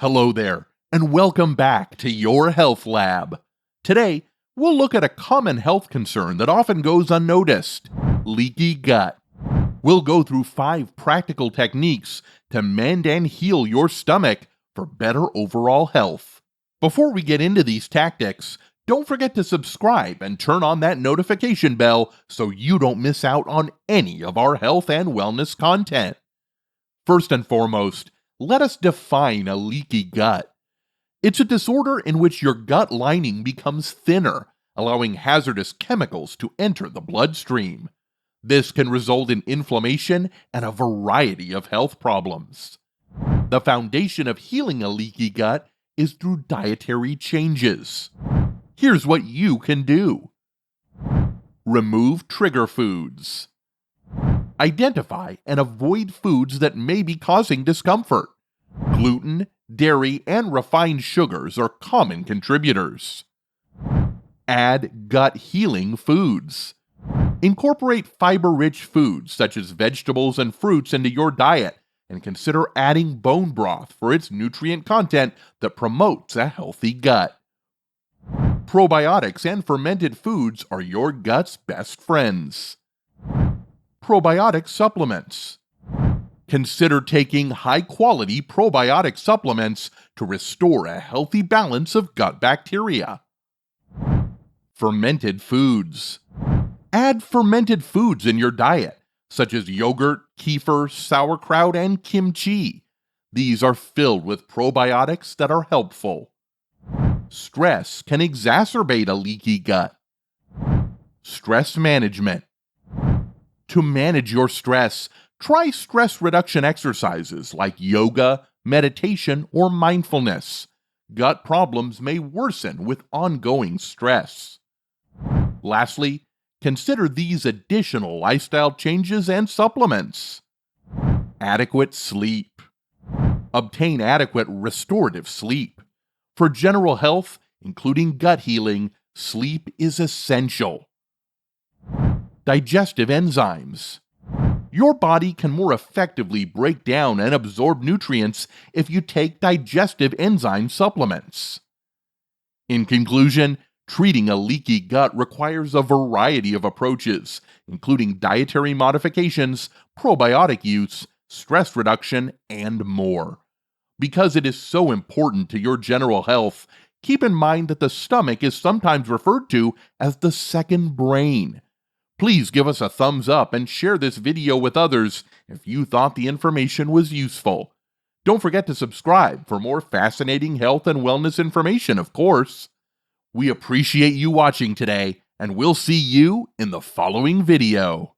Hello there, and welcome back to your Health Lab. Today, we'll look at a common health concern that often goes unnoticed: leaky gut. We'll go through 5 practical techniques to mend and heal your stomach for better overall health. Before we get into these tactics, don't forget to subscribe and turn on that notification bell so you don't miss out on any of our health and wellness content. First and foremost, let us define a leaky gut. It's a disorder in which your gut lining becomes thinner, allowing hazardous chemicals to enter the bloodstream. This can result in inflammation and a variety of health problems. The foundation of healing a leaky gut is through dietary changes. Here's what you can do. Remove trigger foods. Identify and avoid foods that may be causing discomfort. Gluten, dairy, and refined sugars are common contributors. Add gut healing foods. Incorporate fiber-rich foods such as vegetables and fruits into your diet, and consider adding bone broth for its nutrient content that promotes a healthy gut. Probiotics and fermented foods are your gut's best friends. Probiotic supplements. Consider taking high-quality probiotic supplements to restore a healthy balance of gut bacteria. Fermented foods. Add fermented foods in your diet, such as yogurt, kefir, sauerkraut, and kimchi. These are filled with probiotics that are helpful. Stress can exacerbate a leaky gut. Stress management. To manage your stress, try stress reduction exercises like yoga, meditation, or mindfulness. Gut problems may worsen with ongoing stress. Lastly, consider these additional lifestyle changes and supplements. Adequate sleep. Obtain adequate restorative sleep. For general health, including gut healing, sleep is essential. Digestive enzymes. Your body can more effectively break down and absorb nutrients if you take digestive enzyme supplements. In conclusion, treating a leaky gut requires a variety of approaches, including dietary modifications, probiotic use, stress reduction, and more. Because it is so important to your general health, keep in mind that the stomach is sometimes referred to as the second brain. Please give us a thumbs up and share this video with others if you thought the information was useful. Don't forget to subscribe for more fascinating health and wellness information, of course. We appreciate you watching today, and we'll see you in the following video.